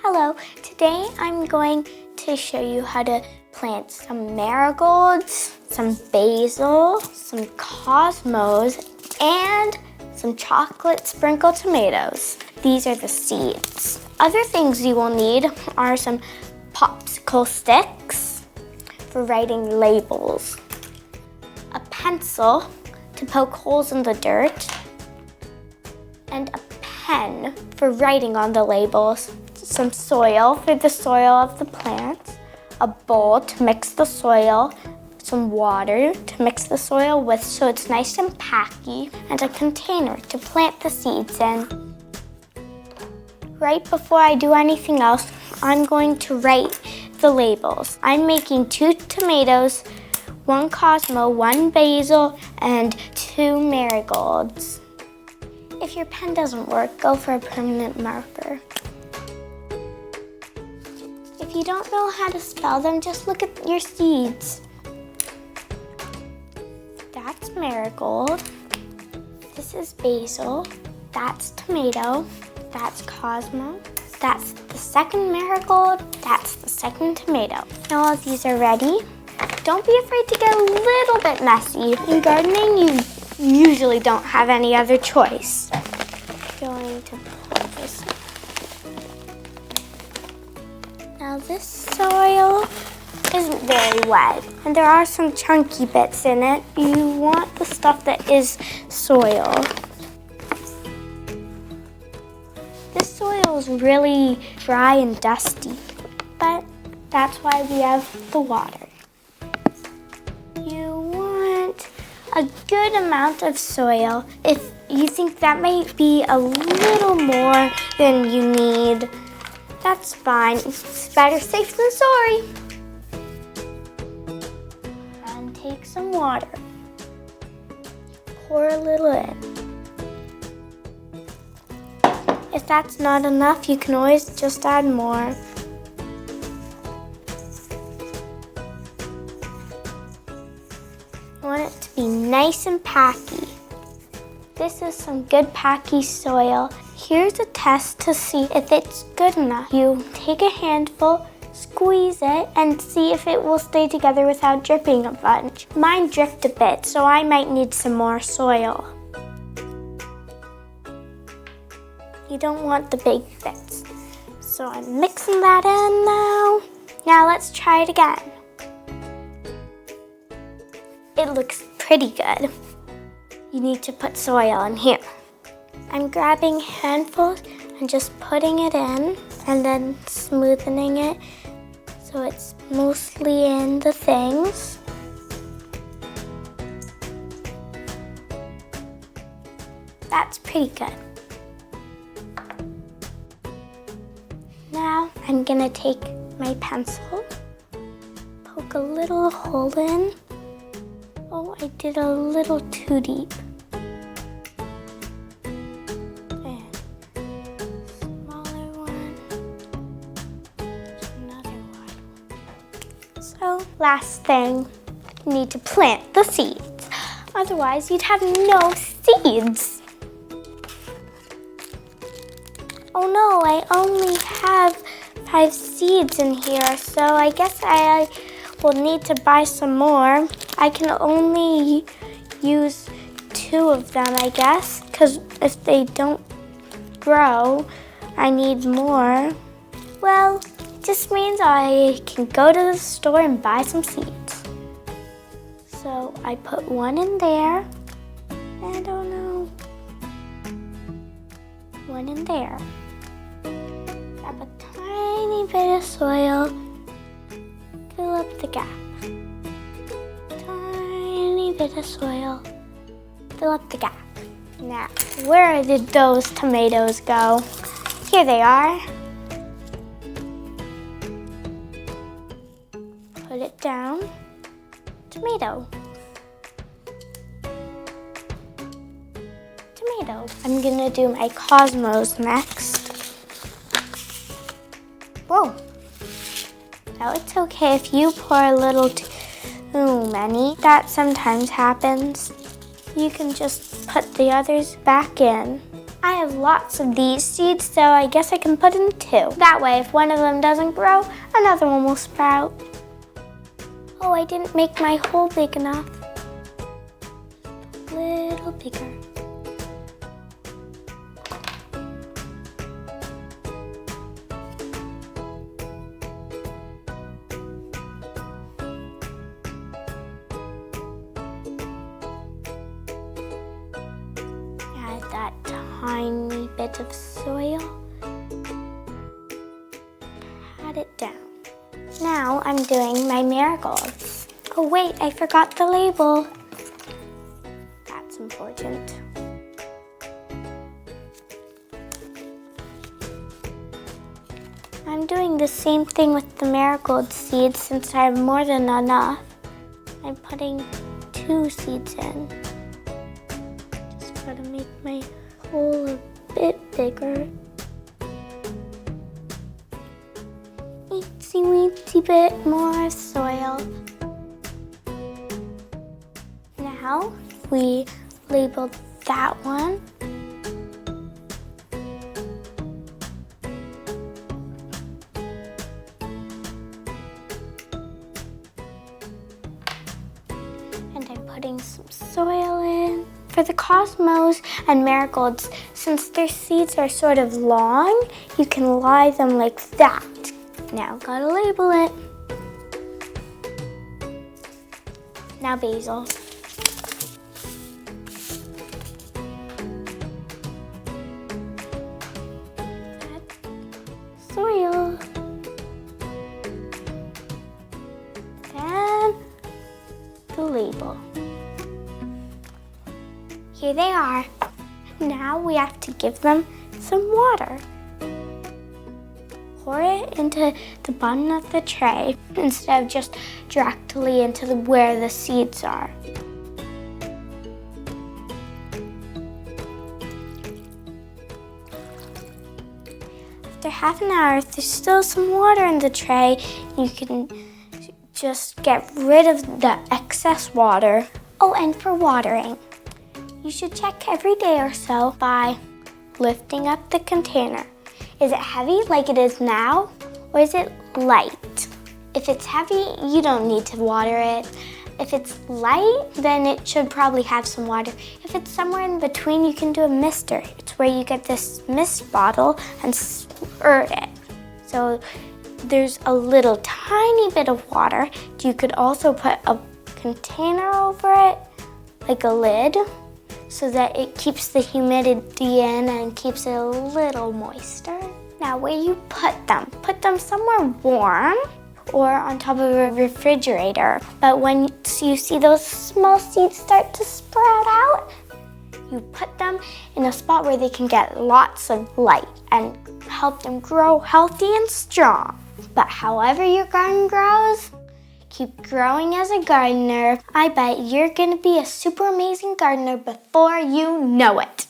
Hello, today I'm going to show you how to plant some marigolds, some basil, some cosmos, and some chocolate sprinkled tomatoes. These are the seeds. Other things you will need are some popsicle sticks for writing labels, a pencil to poke holes in the dirt, and a pen for writing on the labels, some soil for the soil of the plants, a bowl to mix the soil, some water to mix the soil with so it's nice and packy, and a container to plant the seeds in. Right before I do anything else, I'm going to write the labels. I'm making 2 tomatoes, 1 cosmo, 1 basil, and 2 marigolds. If your pen doesn't work, go for a permanent marker. If you don't know how to spell them, just look at your seeds. That's marigold. This is basil. That's tomato. That's cosmo. That's the second marigold. That's the second tomato. Now all these are ready. Don't be afraid to get a little bit messy. In gardening, you usually don't have any other choice. I'm going to pull this up. Now this soil isn't very wet, and there are some chunky bits in it. You want the stuff that is soil. This soil is really dry and dusty, but that's why we have the water. You want a good amount of soil. If you think that might be a little more than you need, that's fine. It's better safe than sorry. And take some water. Pour a little in. If that's not enough, you can always just add more. You want it to be nice and packy. This is some good packy soil. Here's a test to see if it's good enough. You take a handful, squeeze it, and see if it will stay together without dripping a bunch. Mine dripped a bit, so I might need some more soil. You don't want the big bits. So I'm mixing that in now. Now let's try it again. It looks pretty good. You need to put soil in here. I'm grabbing handfuls and just putting it in and then smoothing it so it's mostly in the things. That's pretty good. Now I'm gonna take my pencil, poke a little hole in. Oh, I did a little too deep. And smaller one. Another one. So, last thing, you need to plant the seeds. Otherwise, you'd have no seeds. Oh no, I only have 5 seeds in here, so I guess I will need to buy some more. I can only use 2 of them, I guess, because if they don't grow, I need more. Well, it just means I can go to the store and buy some seeds. So I put 1 in there, and oh no, 1 in there. Grab a tiny bit of soil, fill up the gap. Tiny bit of soil, fill up the gap. Now, where did those tomatoes go? Here they are. Put it down. Tomato. Tomato. I'm gonna do my cosmos next. Whoa. Now it's okay if you pour a little too many. That sometimes happens. You can just put the others back in. I have lots of these seeds, so I guess I can put in 2. That way, if one of them doesn't grow, another one will sprout. Oh, I didn't make my hole big enough. A little bigger. Add that tiny bit of soil. Pat it down. Now I'm doing my marigolds. Oh wait, I forgot the label. That's important. I'm doing the same thing with the marigold seeds since I have more than enough. I'm putting 2 seeds in. Just gotta make my hole a bit bigger. Itsy weetsy bit more soil. Now we labeled that one. And I'm putting some soil in. For the cosmos and marigolds, since their seeds are sort of long, you can lie them like that. Now gotta label it. Now basil. Add soil. Then the label. Here they are. Now we have to give them some water. Pour it into the bottom of the tray instead of just directly into where the seeds are. After half an hour, if there's still some water in the tray, you can just get rid of the excess water. Oh, and for watering, you should check every day or so by lifting up the container. Is it heavy like it is now, or is it light? If it's heavy, you don't need to water it. If it's light, then it should probably have some water. If it's somewhere in between, you can do a mister. It's where you get this mist bottle and squirt it. So there's a little tiny bit of water. You could also put a container over it, like a lid, so that it keeps the humidity in and keeps it a little moister. Now where you put them somewhere warm or on top of a refrigerator. But when you see those small seeds start to sprout out, you put them in a spot where they can get lots of light and help them grow healthy and strong. But however your garden grows, keep growing as a gardener. I bet you're gonna be a super amazing gardener before you know it.